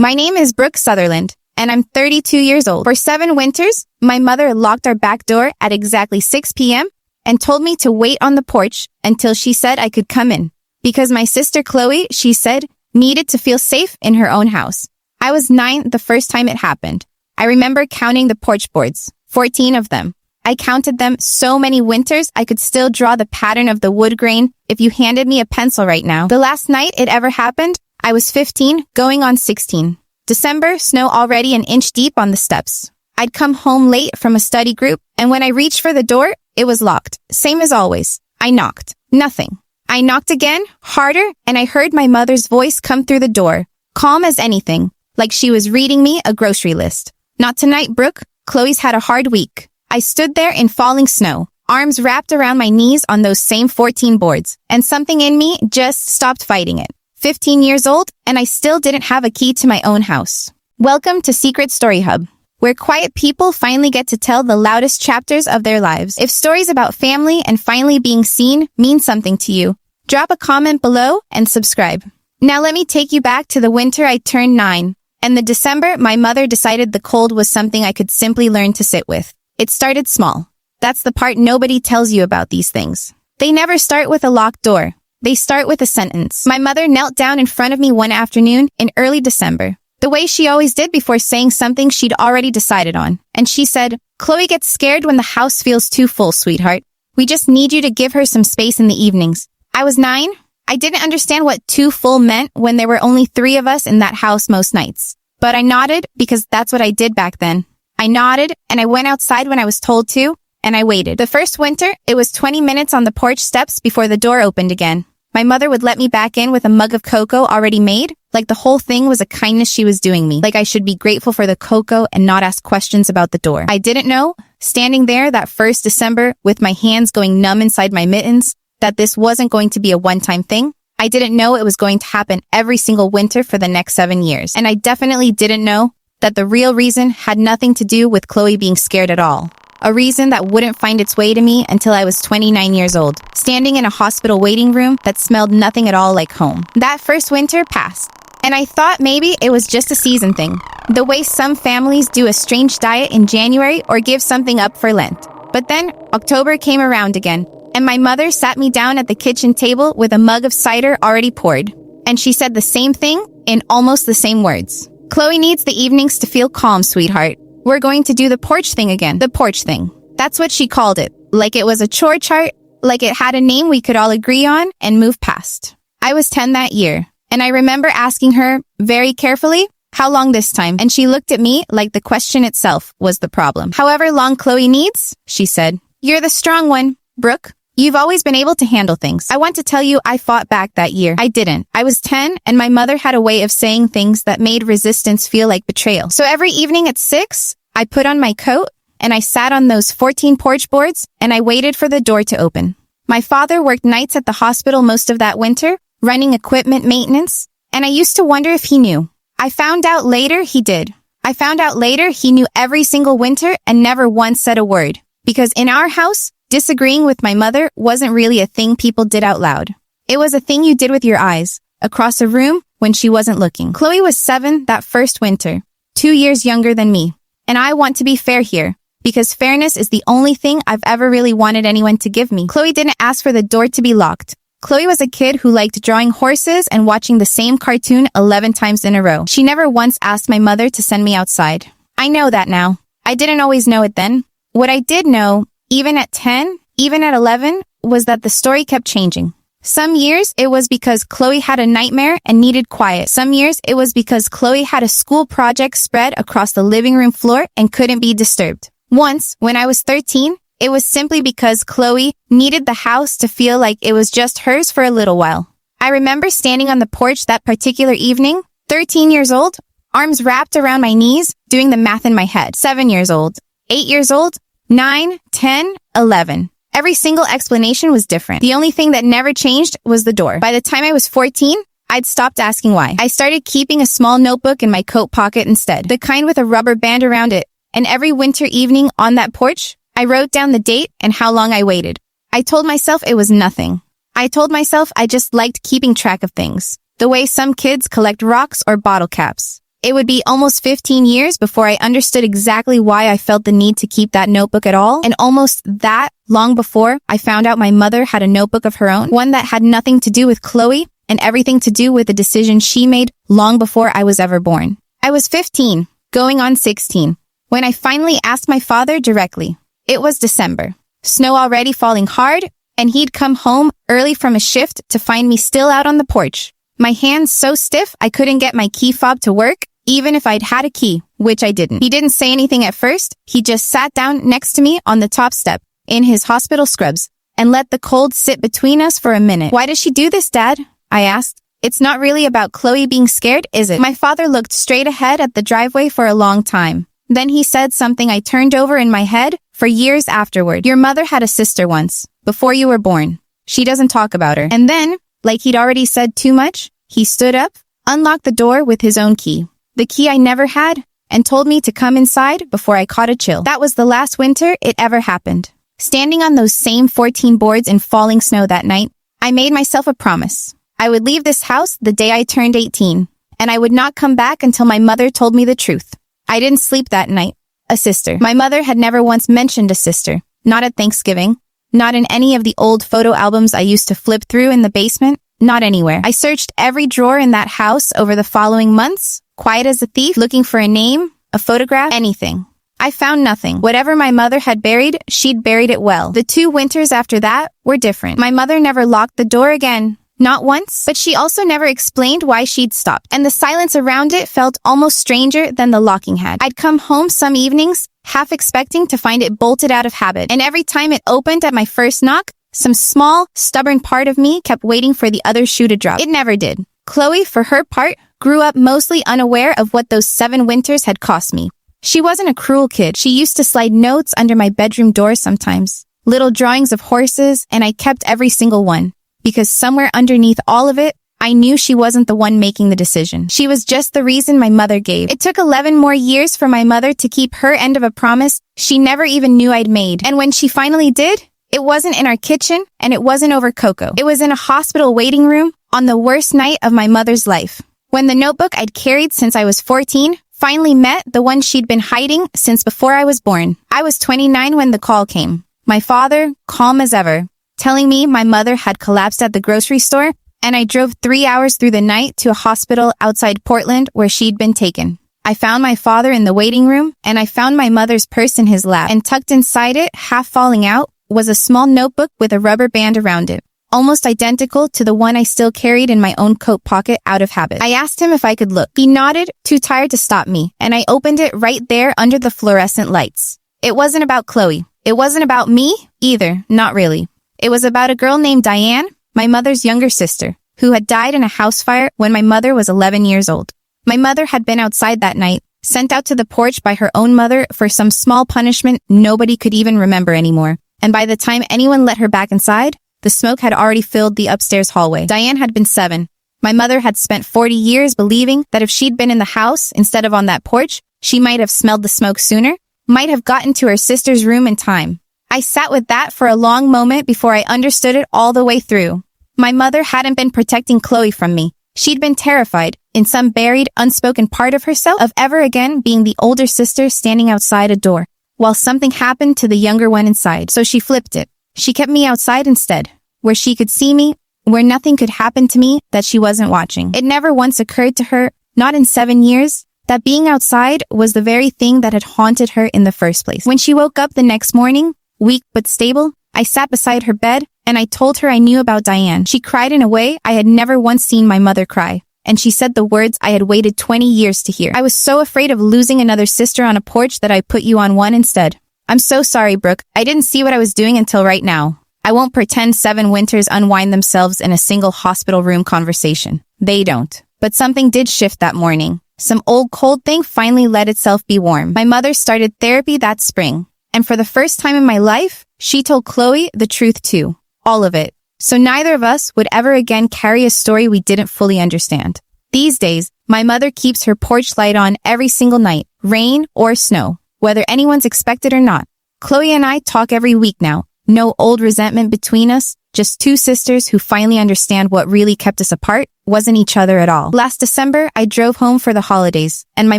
My name is Brooke Sutherland, and I'm 32 years old. For 7 winters, my mother locked our back door at exactly 6 p.m. and told me to wait on the porch until she said I could come in. Because my sister Chloe, she said, needed to feel safe in her own house. I was 9 the first time it happened. I remember counting the porch boards, 14 of them. I counted them so many winters I could still draw the pattern of the wood grain if you handed me a pencil right now. The last night it ever happened, I was 15, going on 16. December, snow already an inch deep on the steps. I'd come home late from a study group, and when I reached for the door, it was locked. Same as always. I knocked. Nothing. I knocked again, harder, and I heard my mother's voice come through the door, calm as anything, like she was reading me a grocery list. Not tonight, Brooke. Chloe's had a hard week. I stood there in falling snow, arms wrapped around my knees on those same 14 boards, and something in me just stopped fighting it. 15 years old, and I still didn't have a key to my own house. Welcome to Secret Story Hub, where quiet people finally get to tell the loudest chapters of their lives. If stories about family and finally being seen mean something to you, drop a comment below and subscribe. Now let me take you back to the winter I turned 9, and the December my mother decided the cold was something I could simply learn to sit with. It started small. That's the part nobody tells you about these things. They never start with a locked door. They start with a sentence. My mother knelt down in front of me one afternoon in early December, the way she always did before saying something she'd already decided on. And she said, "Chloe gets scared when the house feels too full, sweetheart. We just need you to give her some space in the evenings." I was 9. I didn't understand what too full meant when there were only 3 of us in that house most nights. But I nodded because that's what I did back then. I nodded and I went outside when I was told to, and I waited. The first winter, it was 20 minutes on the porch steps before the door opened again. My mother would let me back in with a mug of cocoa already made, like the whole thing was a kindness she was doing me, like I should be grateful for the cocoa and not ask questions about the door. I didn't know, standing there that first December with my hands going numb inside my mittens, that this wasn't going to be a one-time thing. I didn't know it was going to happen every single winter for the next 7 years. And I definitely didn't know that the real reason had nothing to do with Chloe being scared at all. A reason that wouldn't find its way to me until I was 29 years old, standing in a hospital waiting room that smelled nothing at all like home. That first winter passed, and I thought maybe it was just a season thing, the way some families do a strange diet in January or give something up for Lent. But then October came around again, and my mother sat me down at the kitchen table with a mug of cider already poured, and she said the same thing in almost the same words. "Chloe needs the evenings to feel calm, sweetheart. We're going to do the porch thing again." The porch thing. That's what she called it. Like it was a chore chart, like it had a name we could all agree on and move past. I was 10 that year, and I remember asking her, very carefully, "How long this time?" And she looked at me like the question itself was the problem. "However long Chloe needs," she said. "You're the strong one, Brooke. You've always been able to handle things." I want to tell you I fought back that year. I didn't. I was 10, and my mother had a way of saying things that made resistance feel like betrayal. So every evening at 6, I put on my coat, and I sat on those 14 porch boards, and I waited for the door to open. My father worked nights at the hospital most of that winter, running equipment maintenance, and I used to wonder if he knew. I found out later he did. I found out later he knew every single winter and never once said a word. Because in our house, disagreeing with my mother wasn't really a thing people did out loud. It was a thing you did with your eyes, across a room when she wasn't looking. Chloe was 7 that first winter, 2 years younger than me. And I want to be fair here, because fairness is the only thing I've ever really wanted anyone to give me. Chloe didn't ask for the door to be locked. Chloe was a kid who liked drawing horses and watching the same cartoon 11 times in a row. She never once asked my mother to send me outside. I know that now. I didn't always know it then. What I did know, even at 10, even at 11, was that the story kept changing. Some years, it was because Chloe had a nightmare and needed quiet. Some years, it was because Chloe had a school project spread across the living room floor and couldn't be disturbed. Once, when I was 13, it was simply because Chloe needed the house to feel like it was just hers for a little while. I remember standing on the porch that particular evening, 13 years old, arms wrapped around my knees, doing the math in my head. 7 years old, 8 years old, 9, 10, 11. Every single explanation was different. The only thing that never changed was the door. By the time I was 14, I'd stopped asking why. I started keeping a small notebook in my coat pocket instead, the kind with a rubber band around it. And every winter evening on that porch, I wrote down the date and how long I waited. I told myself it was nothing. I told myself I just liked keeping track of things, the way some kids collect rocks or bottle caps. It would be almost 15 years before I understood exactly why I felt the need to keep that notebook at all, and almost that long before I found out my mother had a notebook of her own, one that had nothing to do with Chloe and everything to do with the decision she made long before I was ever born. I was 15, going on 16, when I finally asked my father directly. It was December, snow already falling hard, and he'd come home early from a shift to find me still out on the porch. My hands so stiff I couldn't get my key fob to work, even if I'd had a key, which I didn't. He didn't say anything at first. He just sat down next to me on the top step, in his hospital scrubs, and let the cold sit between us for a minute. "Why does she do this, Dad?" I asked. "It's not really about Chloe being scared, is it?" My father looked straight ahead at the driveway for a long time. Then he said something I turned over in my head for years afterward. "Your mother had a sister once, before you were born. She doesn't talk about her." And then, like he'd already said too much, he stood up, unlocked the door with his own key, the key I never had, and told me to come inside before I caught a chill. That was the last winter it ever happened. Standing on those same 14 boards in falling snow that night, I made myself a promise. I would leave this house the day I turned 18, and I would not come back until my mother told me the truth. I didn't sleep that night. A sister. My mother had never once mentioned a sister, not at Thanksgiving, not in any of the old photo albums I used to flip through in the basement, not anywhere. I searched every drawer in that house over the following months, quiet as a thief, looking for a name, a photograph, anything. I found nothing. Whatever my mother had buried, she'd buried it well. The 2 winters after that were different. My mother never locked the door again. Not once, but she also never explained why she'd stopped, and the silence around it felt almost stranger than the locking had. I'd come home some evenings, half expecting to find it bolted out of habit, and every time it opened at my first knock, some small, stubborn part of me kept waiting for the other shoe to drop. It never did. Chloe, for her part, grew up mostly unaware of what those 7 winters had cost me. She wasn't a cruel kid. She used to slide notes under my bedroom door sometimes, little drawings of horses, and I kept every single one. Because somewhere underneath all of it, I knew she wasn't the one making the decision. She was just the reason my mother gave. It took 11 more years for my mother to keep her end of a promise she never even knew I'd made. And when she finally did, it wasn't in our kitchen, and it wasn't over cocoa. It was in a hospital waiting room on the worst night of my mother's life, when the notebook I'd carried since I was 14 finally met the one she'd been hiding since before I was born. I was 29 when the call came. My father, calm as ever, telling me my mother had collapsed at the grocery store, and I drove 3 hours through the night to a hospital outside Portland where she'd been taken. I found my father in the waiting room, and I found my mother's purse in his lap, and tucked inside it, half falling out, was a small notebook with a rubber band around it, almost identical to the one I still carried in my own coat pocket out of habit. I asked him if I could look. He nodded, too tired to stop me, and I opened it right there under the fluorescent lights. It wasn't about Chloe. It wasn't about me either, not really. It was about a girl named Diane, my mother's younger sister, who had died in a house fire when my mother was 11 years old. My mother had been outside that night, sent out to the porch by her own mother for some small punishment nobody could even remember anymore. And by the time anyone let her back inside, the smoke had already filled the upstairs hallway. Diane had been 7. My mother had spent 40 years believing that if she'd been in the house instead of on that porch, she might have smelled the smoke sooner, might have gotten to her sister's room in time. I sat with that for a long moment before I understood it all the way through. My mother hadn't been protecting Chloe from me. She'd been terrified, in some buried, unspoken part of herself, of ever again being the older sister standing outside a door, while something happened to the younger one inside. So she flipped it. She kept me outside instead, where she could see me, where nothing could happen to me that she wasn't watching. It never once occurred to her, not in 7 years, that being outside was the very thing that had haunted her in the first place. When she woke up the next morning, weak but stable, I sat beside her bed, and I told her I knew about Diane. She cried in a way I had never once seen my mother cry, and she said the words I had waited 20 years to hear. "I was so afraid of losing another sister on a porch that I put you on one instead. I'm so sorry, Brooke. I didn't see what I was doing until right now. I won't pretend 7 winters unwind themselves in a single hospital room conversation. They don't. But something did shift that morning. Some old cold thing finally let itself be warm. My mother started therapy that spring. And for the first time in my life, she told Chloe the truth too. All of it. So neither of us would ever again carry a story we didn't fully understand. These days, my mother keeps her porch light on every single night, rain or snow, whether anyone's expected or not. Chloe and I talk every week now. No old resentment between us, just two sisters who finally understand what really kept us apart wasn't each other at all. Last December, I drove home for the holidays, and my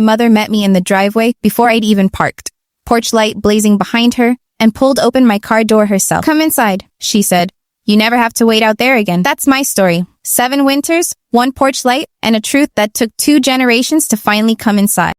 mother met me in the driveway before I'd even parked. Porch light blazing behind her, and pulled open my car door herself. "Come inside," she said. "You never have to wait out there again." That's my story. 7 winters, 1 porch light, and a truth that took 2 generations to finally come inside.